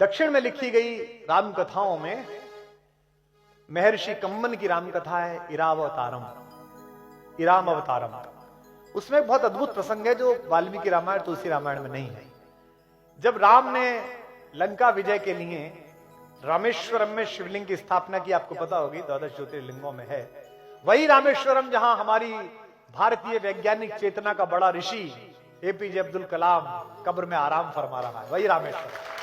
दक्षिण में लिखी गई राम कथाओं में महर्षि कम्मन की राम कथा है इरावतारम, इराम अवतारम। उसमें बहुत अद्भुत प्रसंग है जो वाल्मीकि रामायण तुलसी रामायण में नहीं है। जब राम ने लंका विजय के लिए रामेश्वरम में शिवलिंग की स्थापना की, आपको पता होगी 12 ज्योतिर्लिंगों में है, वही रामेश्वरम जहां हमारी भारतीय वैज्ञानिक चेतना का बड़ा ऋषि एपीजे अब्दुल कलाम कब्र में आराम फरमा रहा है, वही रामेश्वरम।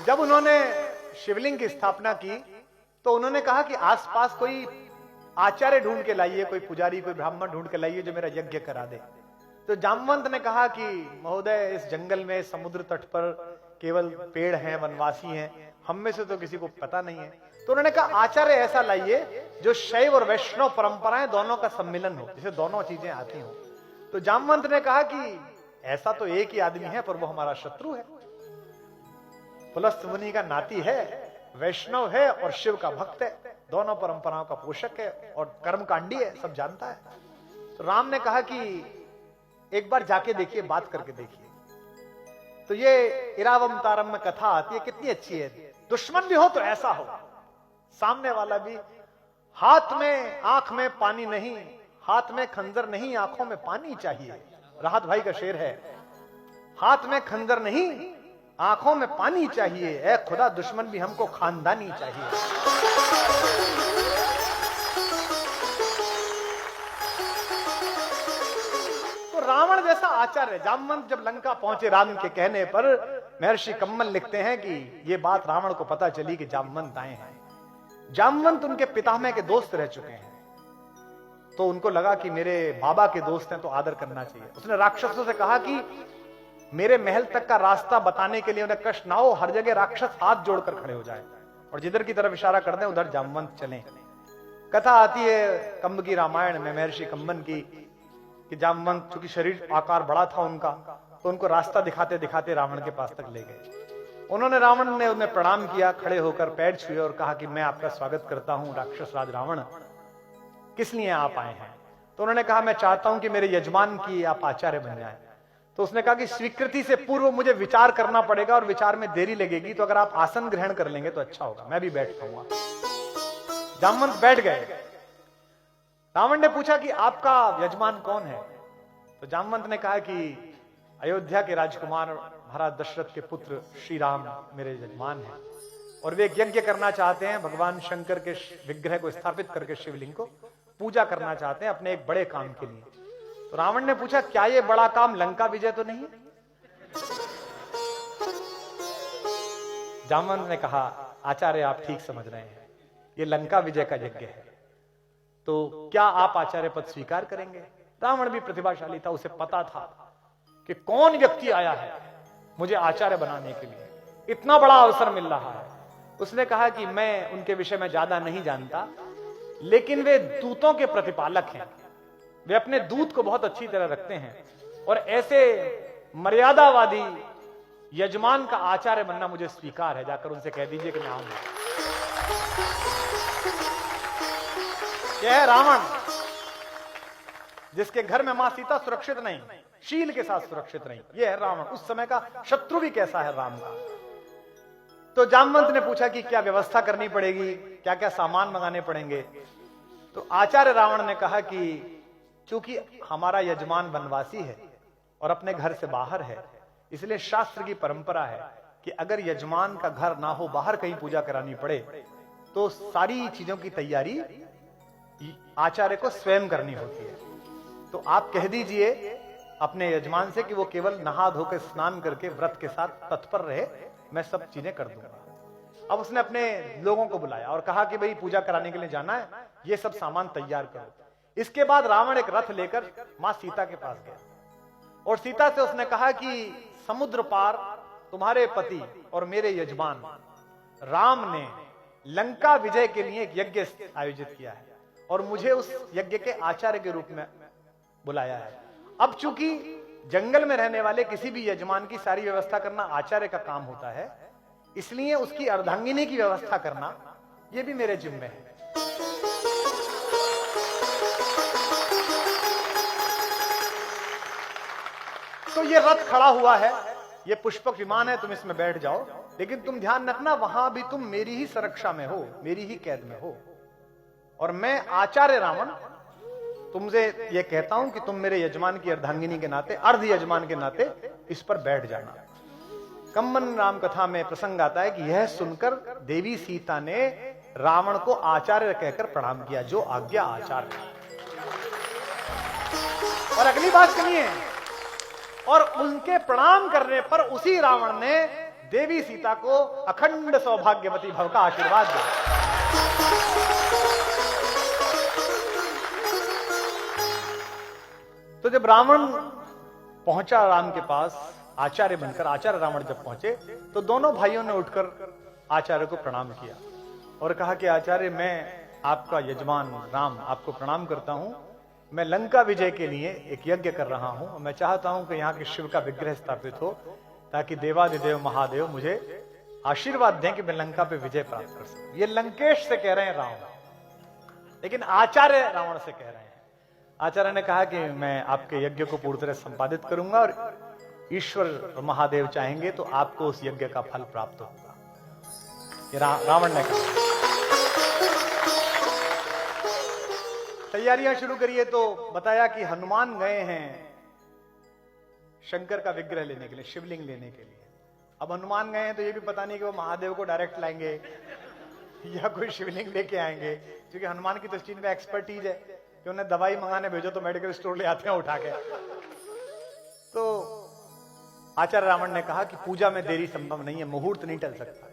जब उन्होंने शिवलिंग की स्थापना की तो उन्होंने कहा कि आसपास कोई आचार्य ढूंढ के लाइए, कोई पुजारी, कोई ब्राह्मण ढूंढ के लाइए जो मेरा यज्ञ करा दे। तो जामवंत ने कहा कि महोदय, इस जंगल में समुद्र तट पर केवल पेड़ हैं, वनवासी हैं, हम में से तो किसी को पता नहीं है। तो उन्होंने कहा आचार्य ऐसा लाइए जो शैव और वैष्णव परंपराएं दोनों का सम्मिलन हो, जिसे दोनों चीजें आती हो। तो जामवंत ने कहा कि ऐसा तो एक ही आदमी है पर वो हमारा शत्रु है, पुलस्त मुनि का नाती है, वैष्णव है और शिव का भक्त है, दोनों परंपराओं का पोषक है और कर्मकांडी है, सब जानता है। तो राम ने कहा कि एक बार जाके देखिए, बात करके देखिए। तो ये इरावतारम में कथा आती है, कितनी अच्छी है। दुश्मन भी हो तो ऐसा हो, सामने वाला भी। हाथ में आंख में पानी नहीं, हाथ में खंजर नहीं, आंखों में पानी चाहिए। राहत भाई का शेर है, हाथ में खंजर नहीं, आंखों में पानी चाहिए, ऐ खुदा दुश्मन भी हमको खानदानी चाहिए। तो रावण जैसा आचार्य, जामवंत जब लंका पहुंचे राम के कहने पर, महर्षि कम्मन लिखते हैं कि यह बात रावण को पता चली कि जामवंत आए हैं। जामवंत उनके पितामह के दोस्त रह चुके हैं, तो उनको लगा कि मेरे बाबा के दोस्त हैं तो आदर करना चाहिए। उसने राक्षसों से कहा कि मेरे महल तक का रास्ता बताने के लिए उन्हें कष्ट ना हो, हर जगह राक्षस हाथ जोड़कर खड़े हो जाए और जिधर की तरफ इशारा कर दें उधर जामवंत चलें। कथा आती है कम्ब की रामायण में महर्षि कम्बन की कि जामवंत, चूंकि शरीर आकार बड़ा था उनका, तो उनको रास्ता दिखाते दिखाते रावण के पास तक ले गए। उन्होंने, रावण ने उन्हें प्रणाम किया, खड़े होकर पैर छुए और कहा कि मैं आपका स्वागत करता हूं राक्षस राज रावण, किस लिए आप आए हैं? तो उन्होंने कहा मैं चाहता हूं कि मेरे यजमान की आप आचार्य बन जाएं। तो उसने कहा कि स्वीकृति से पूर्व मुझे विचार करना पड़ेगा और विचार में देरी लगेगी, तो अगर आप आसन ग्रहण कर लेंगे तो अच्छा होगा, मैं भी बैठ पाऊंगा। जामवंत बैठ गए। रावण ने पूछा कि आपका यजमान कौन है? तो जामवंत ने कहा कि अयोध्या के राजकुमार महाराज दशरथ के पुत्र श्री राम मेरे यजमान हैं और वे एक यज्ञ करना चाहते हैं, भगवान शंकर के विग्रह को स्थापित करके शिवलिंग को पूजा करना चाहते हैं अपने एक बड़े काम के लिए। तो रावण ने पूछा क्या ये बड़ा काम लंका विजय तो नहीं? जामवंत ने कहा आचार्य आप ठीक समझ रहे हैं, ये लंका विजय का यज्ञ है, तो क्या आप आचार्य पद स्वीकार करेंगे? रावण भी प्रतिभाशाली था, उसे पता था कि कौन व्यक्ति आया है मुझे आचार्य बनाने के लिए, इतना बड़ा अवसर मिल रहा है। उसने कहा कि मैं उनके विषय में ज्यादा नहीं जानता, लेकिन वे दूतों के प्रतिपालक हैं, वे अपने दूत को बहुत अच्छी तरह रखते हैं और ऐसे मर्यादावादी यजमान का आचार्य बनना मुझे स्वीकार है, जाकर उनसे कह दीजिए कि मैं आऊंगा। यह है रावण, जिसके घर में मां सीता सुरक्षित नहीं, शील के साथ सुरक्षित नहीं। यह है रावण, उस समय का शत्रु भी कैसा है राम का। तो जामवंत ने पूछा कि क्या व्यवस्था करनी पड़ेगी, क्या क्या सामान मंगाने पड़ेंगे? तो आचार्य रावण ने कहा कि चूंकि हमारा यजमान वनवासी है और अपने घर से बाहर है, इसलिए शास्त्र की परंपरा है कि अगर यजमान का घर ना हो, बाहर कहीं पूजा करानी पड़े, तो सारी चीजों की तैयारी आचार्य को स्वयं करनी होती है। तो आप कह दीजिए अपने यजमान से कि वो केवल नहा धोकर स्नान करके व्रत के साथ तत्पर रहे, मैं सब चीजें कर दूंगा। अब उसने अपने लोगों को बुलाया और कहा कि भाई पूजा कराने के लिए जाना है, ये सब सामान तैयार करो। इसके बाद रावण एक रथ लेकर मां सीता के पास गया और सीता से उसने कहा कि समुद्र पार तुम्हारे पति और मेरे यजमान राम ने लंका विजय के लिए एक यज्ञ आयोजित किया है और मुझे उस यज्ञ के आचार्य के रूप में बुलाया है। अब चूंकि जंगल में रहने वाले किसी भी यजमान की सारी व्यवस्था करना आचार्य का काम होता है, इसलिए उसकी अर्धांगिनी की व्यवस्था करना यह भी मेरे जिम्मे है। तो ये रथ खड़ा हुआ है, ये पुष्पक विमान है, तुम इसमें बैठ जाओ, लेकिन तुम ध्यान रखना वहां भी तुम मेरी ही सुरक्षा में हो, मेरी ही कैद में हो। और मैं आचार्य रावण तुमसे ये कहता हूं कि तुम मेरे यजमान की अर्धांगिनी के नाते, अर्ध यजमान के नाते इस पर बैठ जाना। कम्मन राम कथा में प्रसंग आता है कि यह सुनकर देवी सीता ने रावण को आचार्य कहकर प्रणाम किया, जो आज्ञा आचार्य। और अगली बात सुनिए, और उनके प्रणाम करने पर उसी रावण ने देवी सीता को अखंड सौभाग्यवती भव का आशीर्वाद दिया। तो जब रावण पहुंचा राम के पास आचार्य बनकर, आचार्य रावण जब पहुंचे तो दोनों भाइयों ने उठकर आचार्य को प्रणाम किया और कहा कि आचार्य, मैं आपका यजमान राम आपको प्रणाम करता हूं। मैं लंका विजय के लिए एक यज्ञ कर रहा हूं। मैं चाहता हूं कि यहाँ के शिव का विग्रह स्थापित हो, ताकि देवादिदेव महादेव मुझे आशीर्वाद दें कि मैं लंका पे विजय प्राप्त कर सकूं। ये लंकेश से कह रहे हैं रावण, लेकिन आचार्य रावण से कह रहे हैं। आचार्य ने कहा कि मैं आपके यज्ञ को पूरी तरह संपादित करूंगा और ईश्वर महादेव चाहेंगे तो आपको उस यज्ञ का फल प्राप्त होगा। ये रावण ने कहा। तैयारियां शुरू करिए तो बताया कि हनुमान गए हैं शंकर का विग्रह लेने के लिए, शिवलिंग लेने के लिए। अब हनुमान गए हैं तो ये भी पता नहीं कि वो महादेव को डायरेक्ट लाएंगे या कोई शिवलिंग लेके आएंगे, क्योंकि हनुमान की तो इस चीज में एक्सपर्टीज है कि उन्हें दवाई मंगाने भेजो तो मेडिकल स्टोर ले आते हैं उठा के। तो आचार्य रावण ने कहा कि पूजा में देरी संभव नहीं है, मुहूर्त नहीं टल सकता,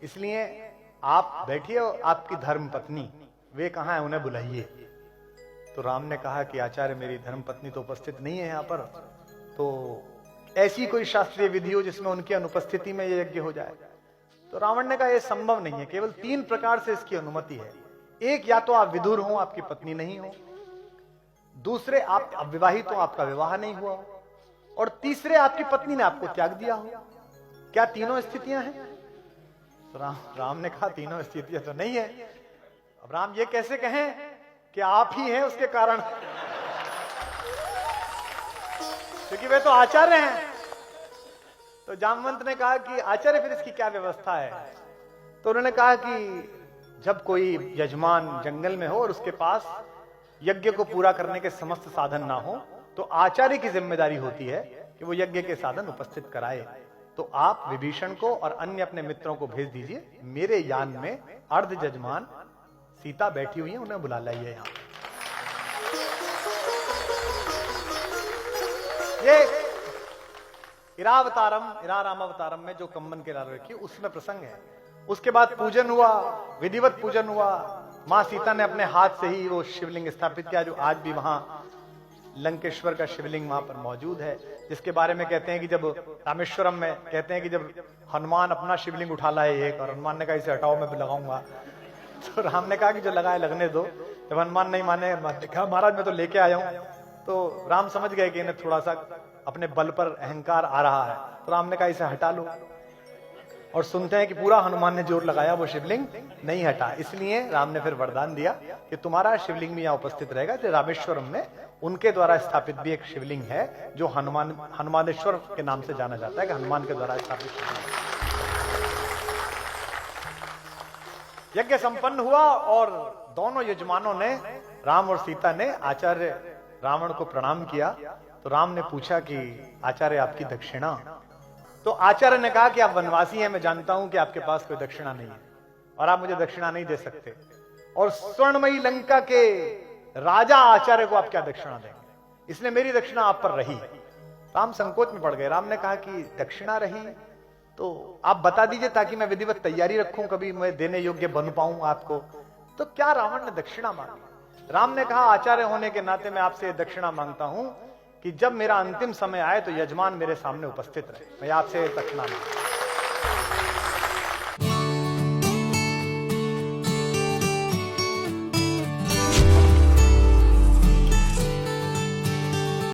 इसलिए आप बैठिए और आपकी धर्म पत्नी वे कहां है, उन्हें बुलाइए। तो राम ने कहा कि आचार्य, मेरी धर्म पत्नी तो उपस्थित नहीं है यहाँ पर, तो ऐसी कोई शास्त्रीय विधि हो जिसमें उनकी अनुपस्थिति में यह यज्ञ हो जाए। तो रावण ने कहा यह संभव नहीं है, केवल 3 प्रकार से इसकी अनुमति है। एक, या तो आप विधुर हो, आपकी पत्नी नहीं हो, दूसरे आप अविवाहित हो, आपका विवाह नहीं हुआ हो, और तीसरे आपकी पत्नी ने आपको त्याग दिया हो। क्या तीनों स्थितियां हैं? तो राम ने कहा तीनों स्थितियां तो नहीं है। अब राम ये कैसे कहें कि आप ही हैं उसके कारण, क्योंकि वे तो आचार्य हैं। तो जामवंत ने कहा कि आचार्य फिर इसकी क्या व्यवस्था है? तो उन्होंने कहा कि जब कोई यजमान जंगल में हो और उसके पास यज्ञ को पूरा करने के समस्त साधन ना हो, तो आचार्य की जिम्मेदारी होती है कि वो यज्ञ के साधन उपस्थित कराए। तो आप विभीषण को और अन्य अपने मित्रों को भेज दीजिए, मेरे यान में अर्ध यजमान सीता बैठी हुई है, उन्हें बुला लाइए यहां। ये इरारामावतारम में जो कम्मन के लाल रखी उसमें प्रसंग है। उसके बाद पूजन हुआ, विधिवत पूजन हुआ। मां सीता ने अपने हाथ से ही वो शिवलिंग स्थापित किया, जो आज भी वहां लंकेश्वर का शिवलिंग वहां पर मौजूद है, जिसके बारे में कहते हैं कि जब रामेश्वरम में कहते हैं कि जब हनुमान अपना शिवलिंग उठा लाए एक, और हनुमान ने कहा इसे हटाओ मैं भी लगाऊंगा, तो राम ने कहा कि जो लगाए लगने दो। जब हनुमान नहीं माने, कहा महाराज मैं तो लेके आया हूं। तो राम समझ गए कि इन्हें थोड़ा सा अपने बल पर अहंकार आ रहा है, तो राम ने कहा इसे हटा लो। और सुनते हैं कि पूरा हनुमान ने जोर लगाया, वो शिवलिंग नहीं हटा। इसलिए राम ने फिर वरदान दिया कि तुम्हारा शिवलिंग भी यहाँ उपस्थित रहेगा। तो रामेश्वरम में उनके द्वारा स्थापित भी एक शिवलिंग है, जो हनुमानेश्वर के नाम से जाना जाता है, कि हनुमान के द्वारा स्थापित शिवलिंग। यज्ञ संपन्न हुआ और दोनों यजमानों ने, राम और सीता ने, आचार्य रावण को प्रणाम किया। तो राम ने पूछा कि आचार्य आपकी दक्षिणा? तो आचार्य ने कहा कि आप वनवासी हैं, मैं जानता हूं कि आपके पास कोई दक्षिणा नहीं है और आप मुझे दक्षिणा नहीं दे सकते, और स्वर्णमयी लंका के राजा आचार्य को आप क्या दक्षिणा देंगे, इसलिए मेरी दक्षिणा आप पर रही। राम संकोच में पड़ गए। राम ने कहा कि दक्षिणा रही तो आप बता दीजिए ताकि मैं विधिवत तैयारी रखूं, कभी मैं देने योग्य बन पाऊं आपको। तो क्या रावण ने दक्षिणा मांगी? राम ने कहा आचार्य होने के नाते मैं आपसे दक्षिणा मांगता हूं कि जब मेरा अंतिम समय आए तो यजमान मेरे सामने उपस्थित रहे, मैं आपसे दक्षिणा मांगता हूं।